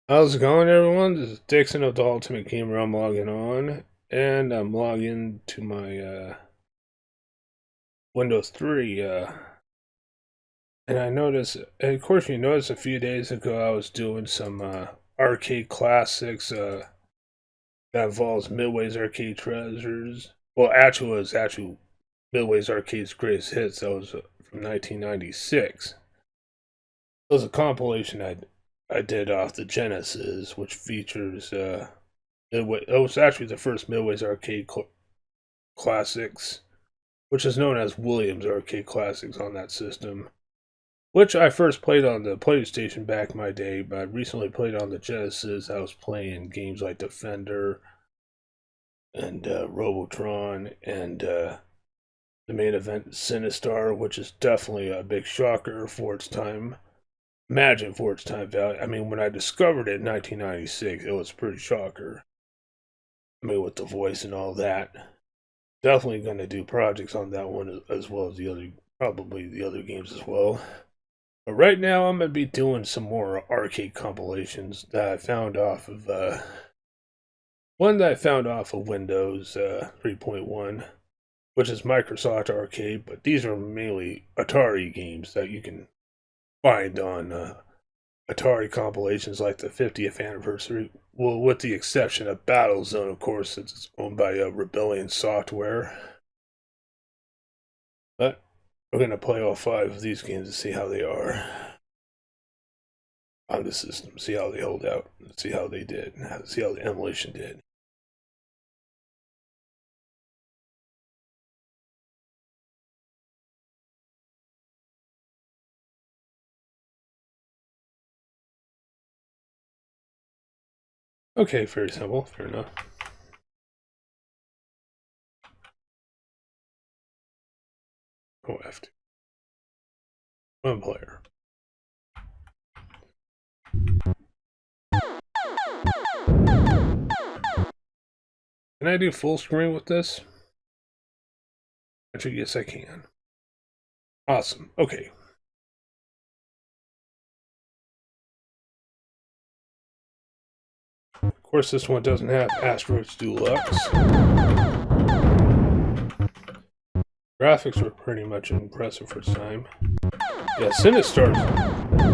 How's it going, everyone? This is Dixon of the Ultimate Gamer. I'm logging on, and I'm logging to my Windows 3. And I noticed, and of course, you noticed a few days ago I was doing some arcade classics that involves Midway's Arcade Treasures. Well, actually, it was actually Midway's Arcade's Greatest Hits. That was from 1996. It was a compilation I did off the Genesis, which features it was actually the first Midway's Arcade Classics, which is known as Williams Arcade Classics on that system, which I first played on the PlayStation back in my day, but I recently played on the Genesis. I was playing games like Defender and Robotron and the main event Sinistar, which is definitely a big shocker for its time. Imagine for its time value. I mean, when I discovered it in 1996, it was pretty shocker. I mean, with the voice and all that. Definitely going to do projects on that one as well as the other, probably the other games as well. But right now, I'm going to be doing some more arcade compilations that I found off of, one that I found off of Windows 3.1, which is Microsoft Arcade, but these are mainly Atari games that you can find on Atari compilations like the 50th anniversary. Well, with the exception of Battlezone, of course, since it's owned by Rebellion Software. But we're going to play all 5 of these games to see how they are on the system, see how they hold out, see how they did, see how the emulation did. Okay, very simple, fair enough. Oh, F2. One player. Can I do full screen with this? Actually, yes, I can. Awesome. Okay. Of course, this one doesn't have Asteroids Deluxe. Graphics were pretty much impressive for its time. Yeah, Sinistar's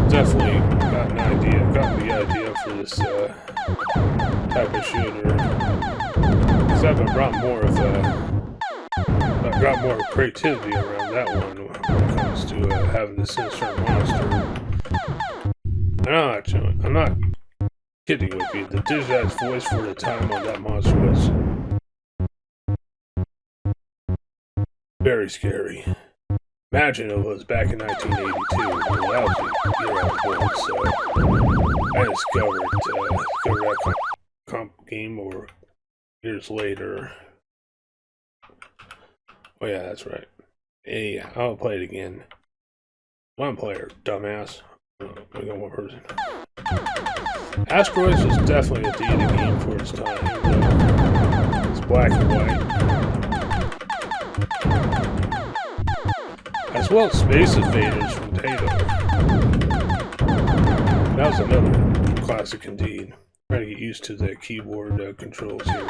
definitely got the idea for this type of shooter. Because I've brought more creativity around that one when it comes to having the Sinistar monster. I'm not kidding with you. The digitized voice for the time on that monster was very scary. Imagine it was back in 1982. Well, that was the year I was born, so I discovered that comp game over years later. Oh yeah, that's right. Hey, I'll play it again. One player, dumbass. We got one person. Asteroids was definitely a dated game for its time. It's black and white. As well as Space Invaders from Tato. That was another classic indeed. Trying to get used to the keyboard controls here.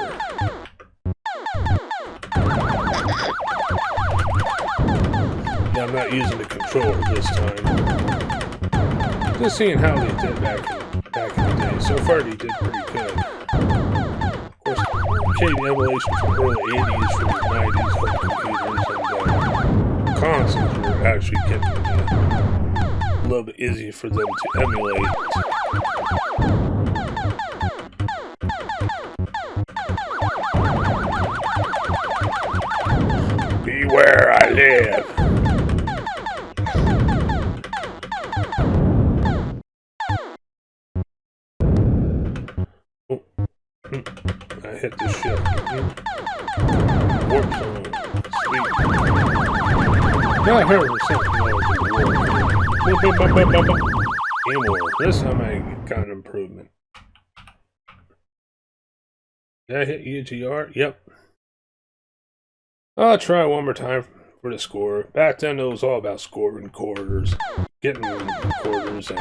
Yeah, I'm not using the controller this time. Just seeing how they did back in the day. So far, they did pretty good. Of course, arcade emulation from early 80s, from the 90s, home computers, and consoles were actually getting a little bit easier for them to emulate. Beware I live. I hit this shit. Warp zone. Sweet. Now I heard there's something else. Game over. This time I got an improvement. Did I hit UGR? Yep. I'll try one more time for the score. Back then it was all about scoring quarters. Getting quarters and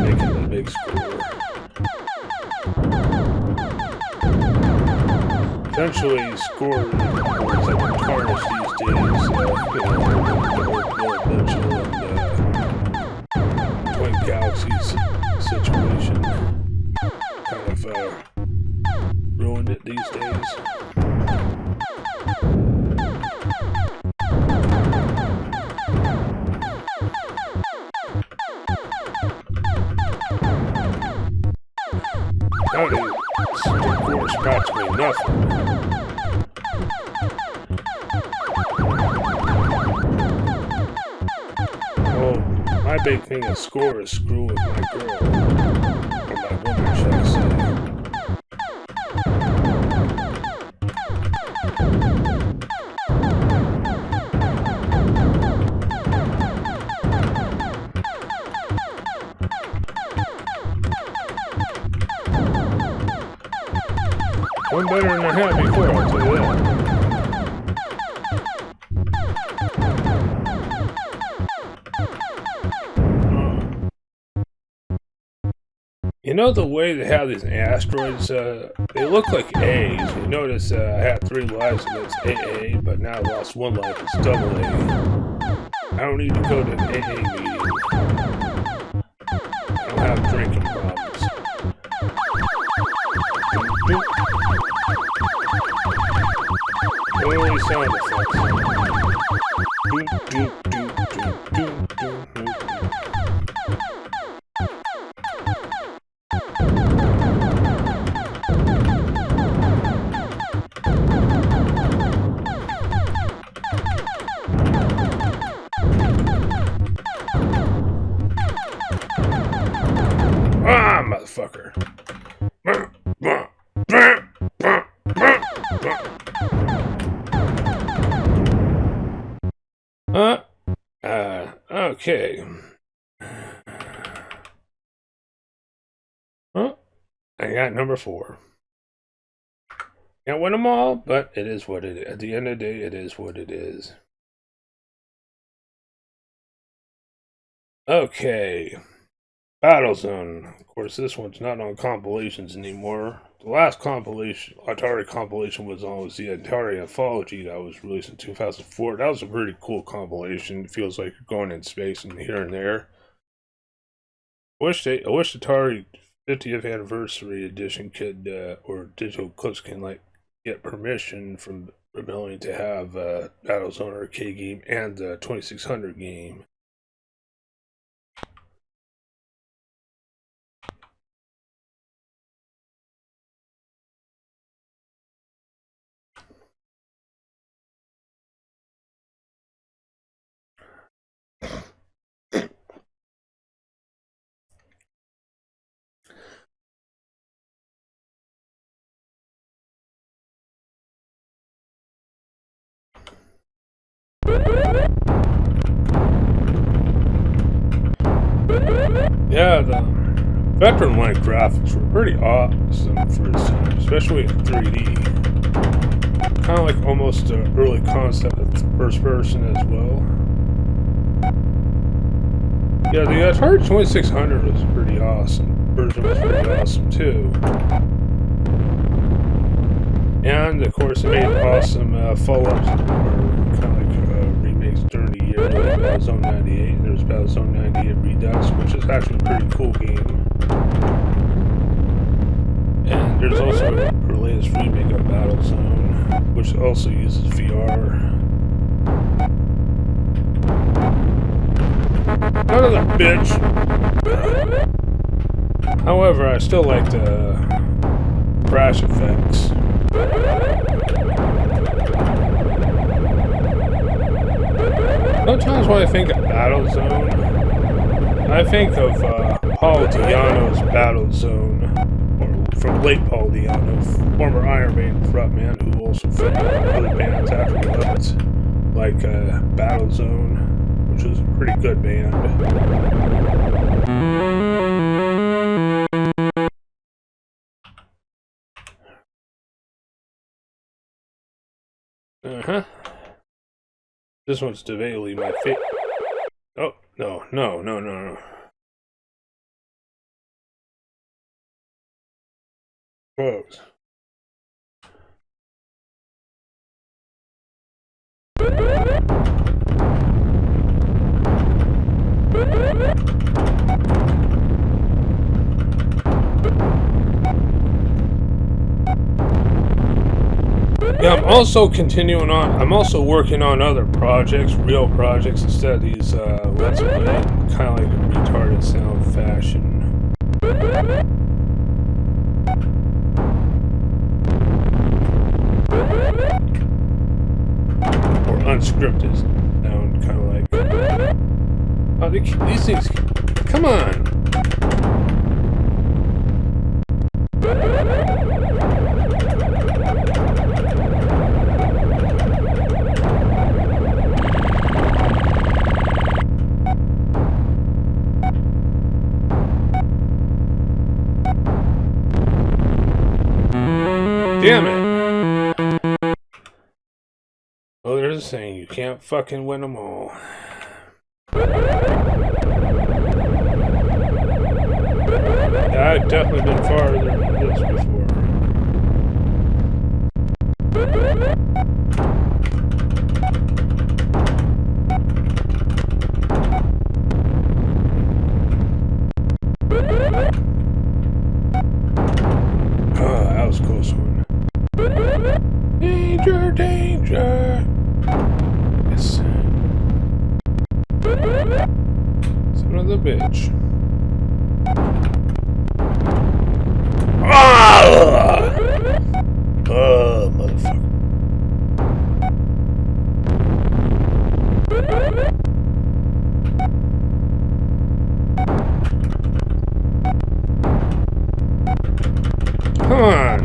making the big score. Essentially, score is like tarnish these days. The whole Bill Mitchell and Twin Galaxies situation kind of ruined it these days. Nowadays, score is practically nothing. Well, my big thing of score is screw with my girl. Or my woman, should I say. One better than I had before, I'll tell you that. You know the way they have these asteroids, they look like A's. You notice I had 3 lives and it's AA, but now I lost 1 life, it's double A. I don't need to go to an AA meeting. I don't have drinking problems. Only sound effects. Ah, motherfucker. Okay. Well, I got number 4. Can't win them all, but it is what it is. At the end of the day, it is what it is. Okay. Battlezone. Of course, this one's not on compilations anymore. The last compilation, Atari compilation, was always the Atari Anthology that was released in 2004. That was a pretty cool compilation. It feels like you're going in space and here and there. I wish Atari 50th Anniversary Edition could, or Digital Clips can, like, get permission from Rebellion to have Battlezone arcade game and the 2600 game. Yeah, the veteran-like graphics were pretty awesome for its time, especially in 3D. Kind of like almost an early concept of first person as well. Yeah, the Atari 2600 was pretty awesome. Version was pretty awesome too. And of course, it made awesome follow-ups, or kind of like remakes during the year, like Battlezone 98. There's Battlezone 98 Redux, which is actually a pretty cool game. And there's also her latest remake of Battlezone, which also uses VR. None of the bitch. However, I still like the crash effects. Sometimes when I think of Battlezone, I think of Paul Di'Anno's Battlezone, or from late Paul Di'Anno, former Iron Maiden frontman who also formed other bands after he left, like Battlezone, which was a pretty good band. This one's debatably my favorite. Oh, no. Close. Yeah, I'm also continuing on. I'm also working on other projects, real projects, instead of these let's play, kind of like a retarded sound fashion. Or unscripted sound, kind of like. Oh, these things. Come on. Damn it! Well, there's a saying, you can't fucking win them all. Yeah, I've definitely been farther than this before. Oh, that was a close one. Danger, danger! Yes. Son of the bitch. Ah! Oh, motherfucker. Come on.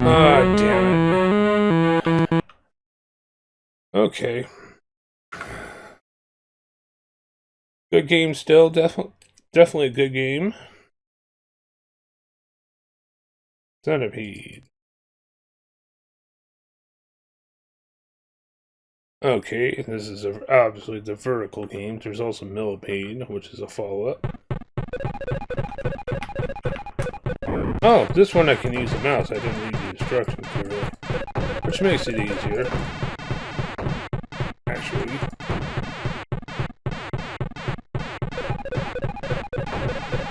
Ah, damn it. Okay. Good game still, definitely a good game. Centipede. Okay, this is obviously the vertical game. There's also Millipede, which is a follow-up. Oh, this one I can use the mouse. I didn't read the instructions clearly, which makes it easier. Actually.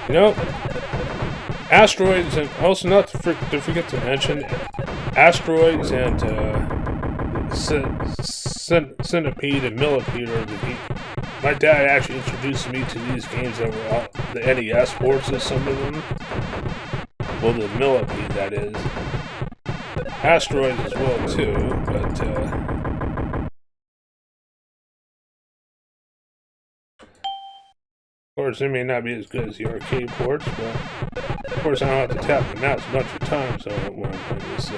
You know, Asteroids, and also not to forget to mention, Asteroids and Centipede and Millipede are the games. My dad actually introduced me to these games that were all the NES ports of some of them. Well, the Millipede, that is. Asteroids as well, too, but, of course, they may not be as good as the arcade ports, but, of course, I don't have to tap the mouse a bunch of times when I'm playing this,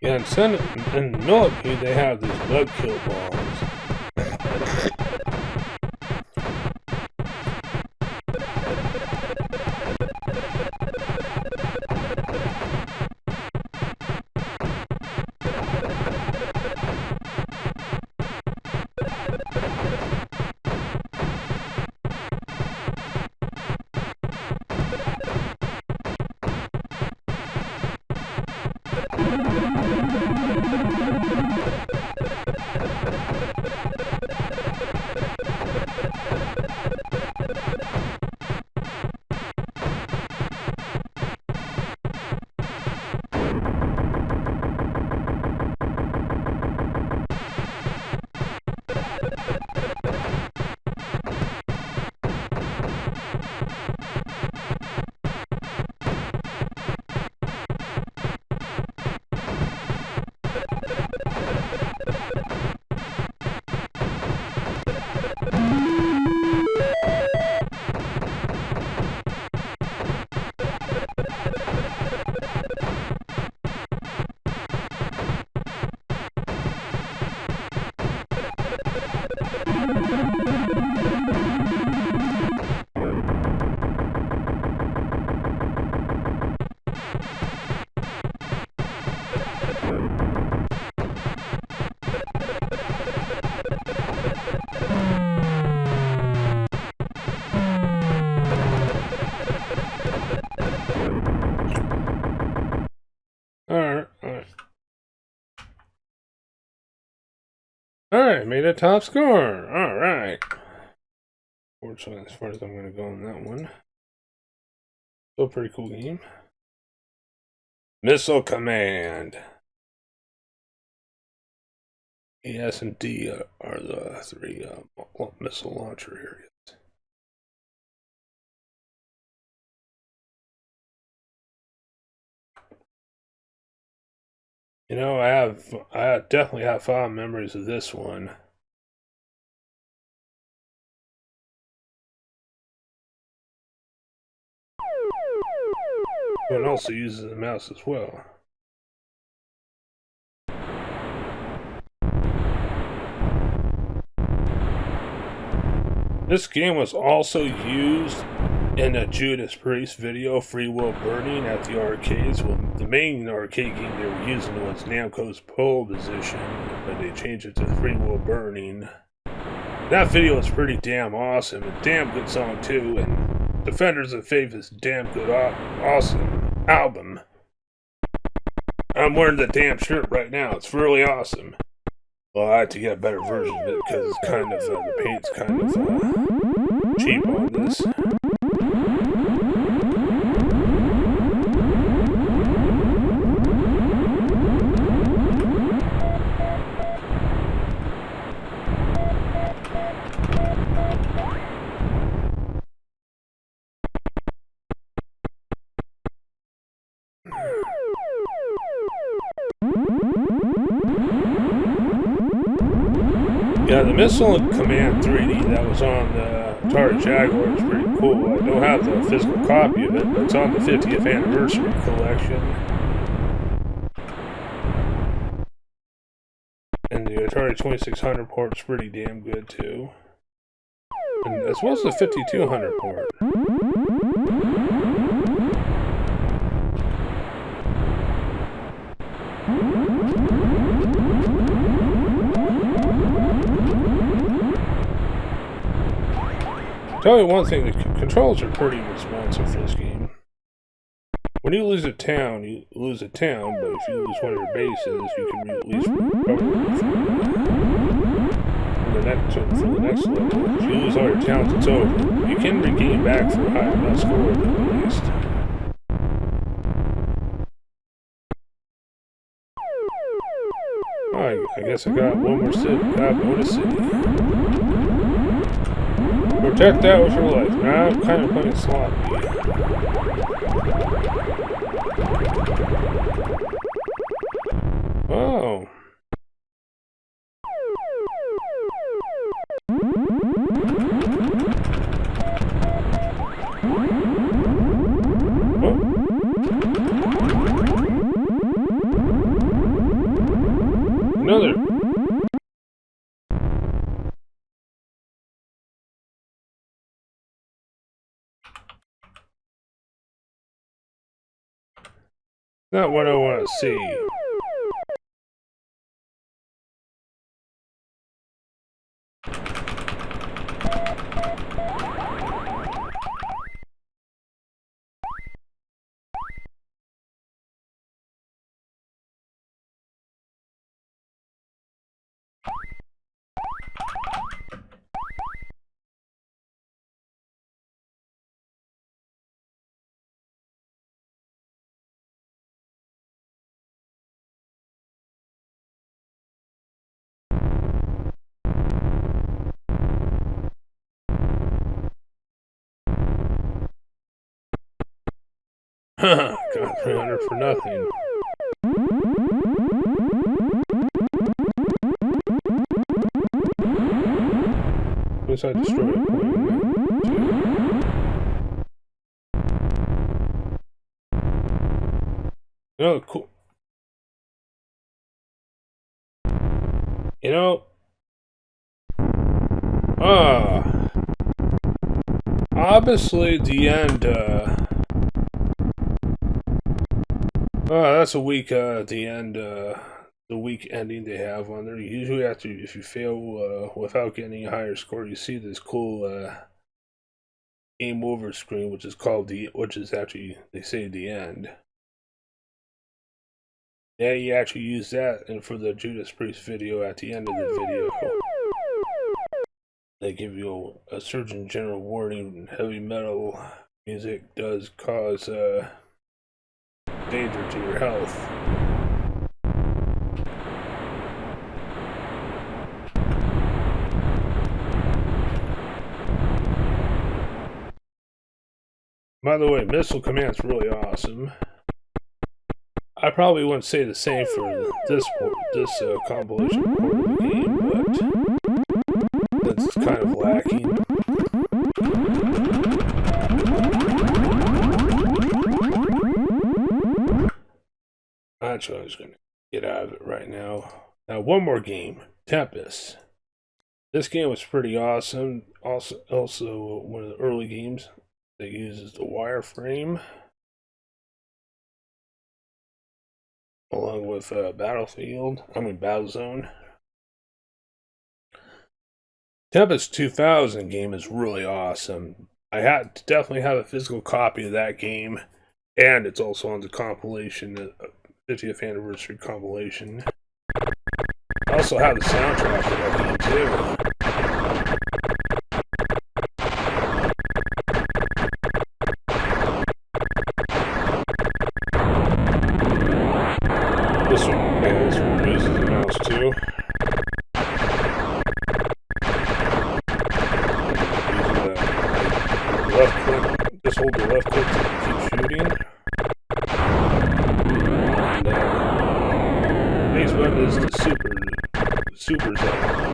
Yeah, in Millipede, they have these bug kill balls. I made a top score. All right. Fortunately, as far as I'm going to go on that one. Still a pretty cool game. Missile Command. E, S, and D are the three missile launcher areas. You know, I definitely have fond memories of this one. It also uses the mouse as well. This game was also used in a Judas Priest video, Free Will Burning, at the arcades. Well, the main arcade game they were using was Namco's Pole Position, but they changed it to Free Will Burning. That video is pretty damn awesome. A damn good song too, and Defenders of Faith is a damn good, awesome album. I'm wearing the damn shirt right now. It's really awesome. Well, I had to get a better version of it because it's kind of the paint's kind of cheap on this. Yeah, the Missile Command 3D that was on the Atari Jaguar is pretty cool. I don't have the physical copy of it, but it's on the 50th anniversary collection. And the Atari 2600 port's pretty damn good too. And as well as the 5200 port. Tell you one thing, the controls are pretty responsive for this game. When you lose a town, you lose a town, but if you lose one of your bases, you can at least recover for the next level. If you lose all your towns, it's over. You can regain back for a high enough score, at least. Oh, I guess I got one more city. Got bonus city. Protect that with your life. Now I'm kind of playing sloppy. Oh. Another. Not what I want to see. Got 300 for nothing. Once I destroy a point. Oh, cool. You know, obviously the end, that's a weak, the end, the weak ending they have on there. Usually after, if you fail, without getting a higher score, you see this cool, game over screen, which is actually, they say the end. Yeah, you actually use that and for the Judas Priest video at the end of the video. they give you a Surgeon General warning. Heavy metal music does cause danger to your health. By the way, Missile Command's really awesome. I probably wouldn't say the same for this compilation part of the game, but that's kind of lacking. Actually, I was going to get out of it right now. Now, one more game, Tempest. This game was pretty awesome. Also one of the early games that uses the wireframe, along with Battlezone. Tempest 2000 game is really awesome. I had to definitely have a physical copy of that game, and it's also on the compilation, 50th anniversary compilation. I also have the soundtrack for that game too. This one uses the mouse too. Left click, just hold the left click to keep shooting. And base button is the super zone.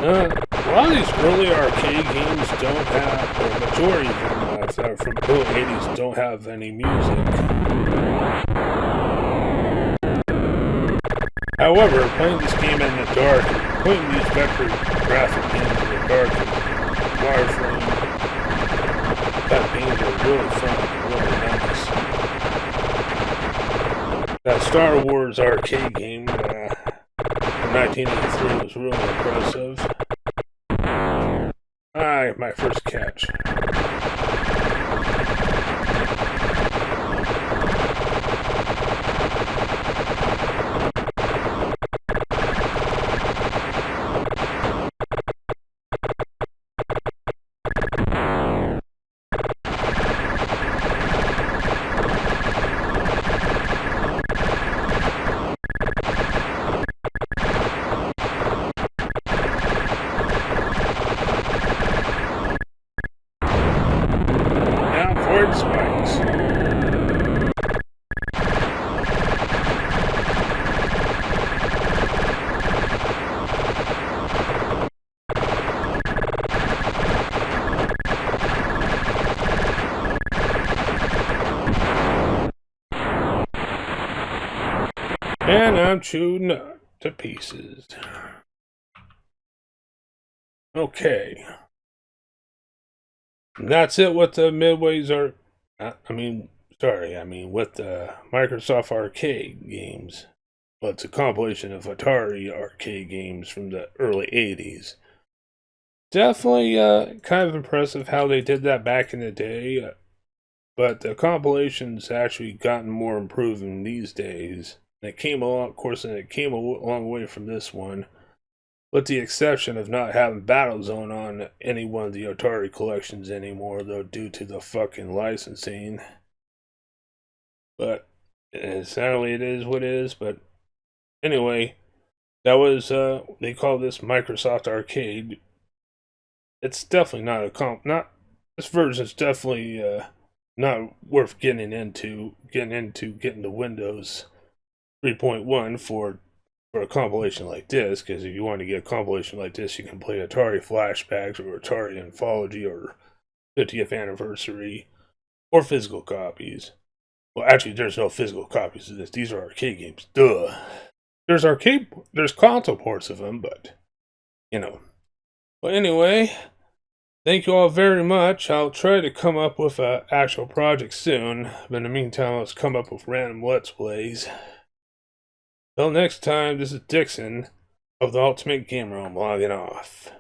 A lot of these early arcade games don't have, or majority of them that are from the early 80s don't have any music. However, playing this game in the dark, putting these vector graphic games in the dark and wireframe type games are really fun, really nice. That Star Wars arcade game from 1983 was really impressive. My first catch. Spikes. And I'm chewed up to pieces. Okay. And that's it with the Midways are. With the Microsoft arcade games. Well, it's a compilation of Atari arcade games from the early 80s. Definitely kind of impressive how they did that back in the day. But the compilations actually gotten more improving these days. And it came along, of course, and it came a long way from this one. With the exception of not having Battlezone on any one of the Atari collections anymore, though, due to the fucking licensing. But sadly, it is what it is. But anyway, that was they call this Microsoft Arcade. It's definitely not this version's definitely not worth getting into the Windows 3.1 for a compilation like this, because if you want to get a compilation like this, you can play Atari Flashbacks or Atari Anthology or 50th Anniversary or physical copies. Well, actually, there's no physical copies of this. These are arcade games. Duh. There's console ports of them, but, But anyway, Thank you all very much. I'll try to come up with an actual project soon, but in the meantime, I'll just come up with random Let's Plays. Till next time, this is Dixon of the Ultimate Gamer. I'm logging off.